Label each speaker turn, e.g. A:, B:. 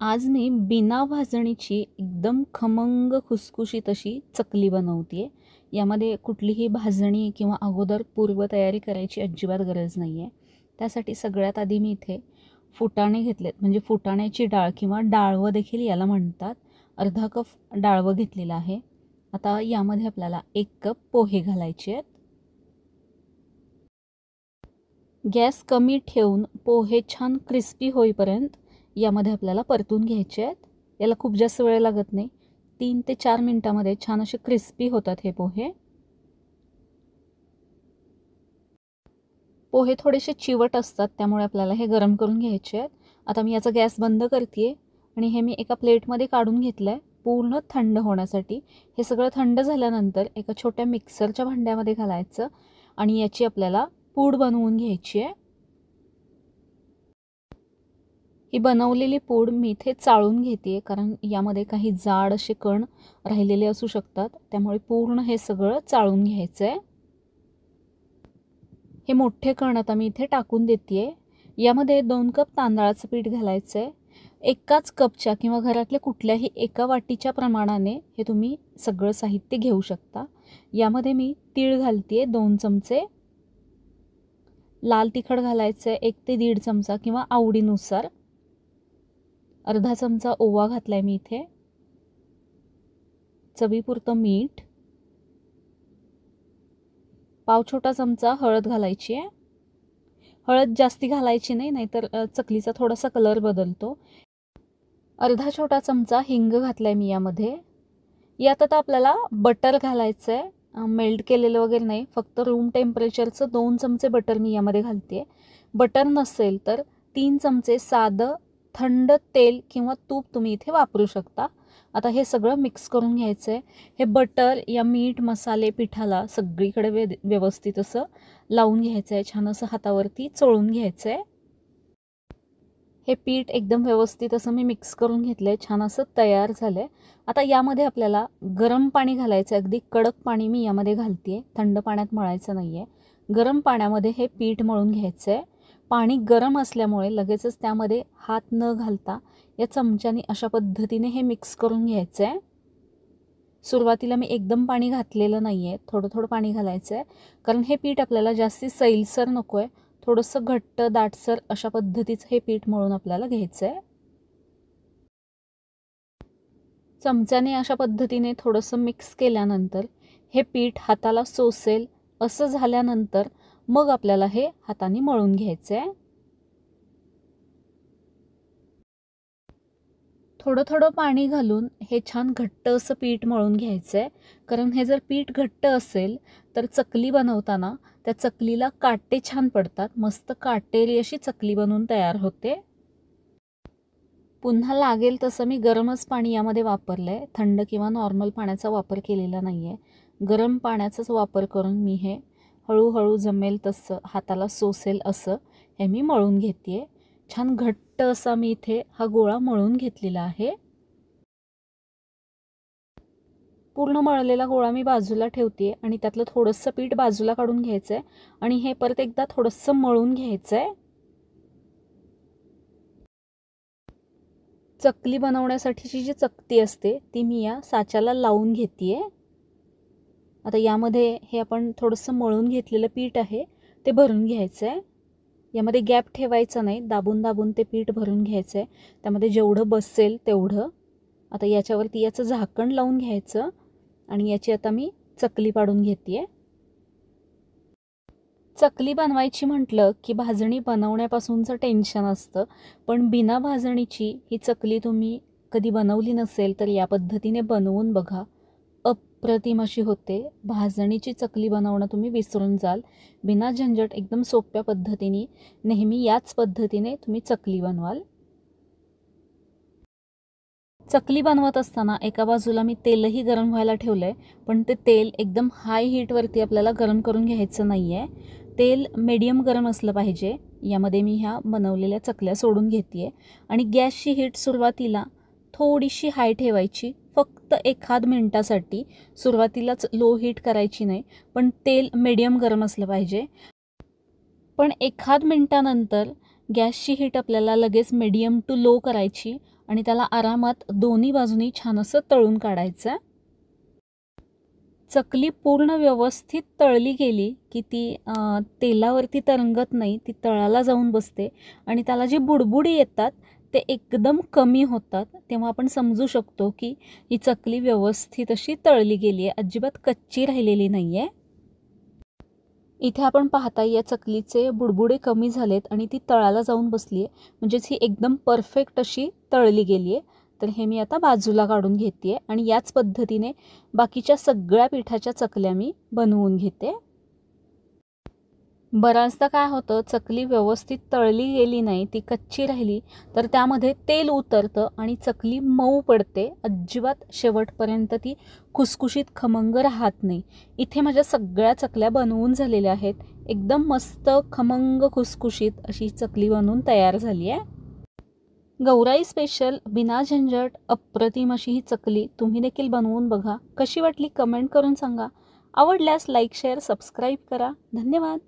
A: आज मी बिना भाजणीची एकदम खमंग खुसखुशीत अशी चकली बनवते. यामध्ये कुठलीही भाजणी किंवा अगोदर पूर्वतयारी करायची अजिबात गरज नाही आहे. त्यासाठी सगळ्यात आधी मी इथे फुटाणे घेतलेत, म्हणजे फुटाण्याची डाळ किंवा डाळवं देखील याला म्हणतात. अर्धा कप डाळवं घेतलेलं आहे. आता यामध्ये आपल्याला 1 कप पोहे घालायचे आहेत. गॅस कमी ठेवून पोहे छान क्रिस्पी होईपर्यंत यामध्ये आपल्याला परतून घ्यायचे आहेत. याला खूप जास्त वेळ लागत नाही. 3 ते 4 मिनिटामध्ये छान असे क्रिस्पी होतात हे पोहे. पोहे थोडेसे चिवट असतात, त्यामुळे आपल्याला हे गरम करून घ्यायचे आहेत. आता मी याचा गॅस बंद करते आणि हे मी एका प्लेटमध्ये काढून घेतलं आहे पूर्ण थंड होण्यासाठी. हे सगळं थंड झाल्यानंतर एका छोट्या मिक्सरच्या भांड्यामध्ये घालायचं आणि याची आपल्याला पूड बनवून घ्यायची आहे. ही बनवलेली पूड मी इथे चाळून घेते, कारण यामध्ये काही जाड असे कण राहिलेले असू शकतात, त्यामुळे पूर्ण हे सगळं चाळून घ्यायचं आहे. हे मोठे कण आता मी इथे टाकून देते. यामध्ये 2 कप तांदळाचं पीठ घालायचं आहे. एकाच कपच्या किंवा घरातल्या कुठल्याही एका वाटीच्या प्रमाणाने हे तुम्ही सगळं साहित्य घेऊ शकता. यामध्ये मी तीळ घालते 2 चमचे. लाल तिखट घालायचं आहे 1 ते 1.5 चमचा किंवा आवडीनुसार. अर्धा चमचा ओवा घातलाय मी इथे. चवीपुरतं मीठ. पाव छोटा चमचा हळद घालायची आहे. हळद जास्ती घालायची नाही, नाहीतर चकलीचा थोडासा कलर बदलतो. अर्धा छोटा चमचा हिंग घातलाय मी यामध्ये. यात आता आपल्याला बटर घालायचं आहे. मेल्ट केलेलं वगैरे नाही, फक्त रूम टेम्परेचरचं 2 चमचे बटर मी यामध्ये घालते. बटर नसेल तर 3 चमचे साधं थंड तेल किंवा तूप तुम्ही इथे वापरू शकता. आता हे सगळं मिक्स करून घ्यायचं आहे. हे बटर या मीठ मसाले पिठाला सगळीकडे व्यवस्थित असं लावून घ्यायचं आहे. छान असं हातावरती चोळून घ्यायचं आहे. हे पीठ एकदम व्यवस्थित असं मी मिक्स करून घेतलं आहे. छान असं तयार झालं आहे. आता यामध्ये आपल्याला गरम पाणी घालायचं आहे. अगदी कडक पाणी मी यामध्ये घालते आहे. थंड पाण्यात मळायचं नाही आहे. गरम पाण्यामध्ये हे पीठ मळून घ्यायचं आहे. पाणी गरम असल्यामुळे लगेचच त्यामध्ये हात न घालता या चमच्याने अशा पद्धतीने हे मिक्स करून घ्यायचं आहे. सुरुवातीला मी एकदम पाणी घातलेलं नाही आहे, थोडं थोडं पाणी घालायचं आहे, कारण हे पीठ आपल्याला जास्ती सैलसर नको आहे. थोडंसं घट्ट दाटसर अशा पद्धतीचं हे पीठ मळून आपल्याला घ्यायचं आहे. चमच्याने अशा पद्धतीने थोडंसं मिक्स केल्यानंतर हे पीठ हाताला सोसेल असं झाल्यानंतर मग आपल्याला हे हाताने मळून घ्यायचं आहे. थोडं थोडं पाणी घालून हे छान घट्ट असं पीठ मळून घ्यायचं आहे, कारण हे जर पीठ घट्ट असेल तर चकली बनवताना त्या चकलीला काटे छान पडतात. मस्त काटेरी अशी चकली बनवून तयार होते. पुन्हा लागेल तसं मी गरमच पाणी यामध्ये वापरलं आहे. थंड किंवा नॉर्मल पाण्याचा वापर केलेला नाही आहे. गरम पाण्याचाच वापर करून मी हे हळूहळू जमेल तसं हाताला सोसेल असं हे मी मळून घेते आहे. छान घट्ट असा मी इथे हा गोळा मळून घेतलेला आहे. पूर्ण मळलेला गोळा मी बाजूला ठेवते आणि त्यातलं थोडंसं पीठ बाजूला काढून घ्यायचं आहे आणि हे परत एकदा थोडंसं मळून घ्यायचं आहे. चकली बनवण्यासाठीची जी चकती असते ती मी या साच्याला लावून घेते आहे. आता यामध्ये हे आपण थोडंसं मळून घेतलेलं पीठ आहे ते भरून घ्यायचं आहे. यामध्ये गॅप ठेवायचा नाही, दाबून दाबून ते पीठ भरून घ्यायचं आहे. त्यामध्ये जेवढं बसेल तेवढं. आता याच्यावरती याचं झाकण लावून घ्यायचं आणि याची आता मी चकली पाडून घेते आहे. चकली बनवायची म्हटलं की भाजणी बनवण्यापासूनचं टेन्शन असतं, पण बिना भाजणीची ही चकली तुम्ही कधी बनवली नसेल तर या पद्धतीने बनवून बघा. अप्रतिम अशी होते. भाजणीची चकली बनवणं तुम्ही विसरून जाल. बिना झंझट एकदम सोप्या पद्धतीने नेहमी याच पद्धतीने तुम्ही चकली बनवाल. चकली बनवत असताना एका बाजूला मी तेलही गरम व्हायला ठेवलं आहे, पण ते तेल एकदम हाय हीटवरती आपल्याला गरम करून घ्यायचं नाही आहे. तेल मीडियम गरम असलं पाहिजे. यामध्ये मी ह्या बनवलेल्या चकल्या सोडून घेते आहे आणि गॅसची हीट सुरुवातीला थोडीशी हाय ठेवायची, फक्त 1 मिनिटासाठी. सुरुवातीलाच लो हीट करायची नाही, पण तेल मीडियम गरम असलं पाहिजे. पण 1 मिनिटानंतर गॅसची हीट आपल्याला लगेच मीडियम टू लो करायची आणि त्याला आरामात दोन्ही बाजूनी छान असं तळून काढायचं. चकली पूर्ण व्यवस्थित तळली गेली की ती तेलावरती तरंगत नाही, ती तळाला जाऊन बसते आणि त्याला जी बुडबुडी येतात ते एकदम कमी होतात. तेव्हा आपण समजू शकतो की ही चकली व्यवस्थित अशी तळली गेली आहे, अजिबात कच्ची राहिलेली नाही आहे. इथे आपण पाहता या चकलीचे बुडबुडे कमी झालेत आणि ती तळाला जाऊन बसली आहे, म्हणजेच ही एकदम परफेक्ट अशी तळली गेली आहे. तर हे मी आता बाजूला काढून घेते आहे आणि याच पद्धतीने बाकीच्या सगळ्या पिठाच्या चकल्या मी बनवून घेते. बऱ्याचदा काय होतं, चकली व्यवस्थित तळली गेली नाही, ती कच्ची राहिली तर त्यामध्ये तेल उतरतं आणि चकली मऊ पडते, अजिबात शेवटपर्यंत ती खुसखुशीत खमंग राहत नाही. इथे माझ्या सगळ्या चकल्या बनवून झालेल्या आहेत. एकदम मस्त खमंग खुसखुशीत अशी चकली बनवून तयार झाली आहे. गौराई स्पेशल बिना झंझट अप्रतिम अशी ही चकली तुम्ही देखील बनवून बघा. कशी वाटली कमेंट करून सांगा. आवडल्यास लाईक शेअर सबस्क्राईब करा. धन्यवाद.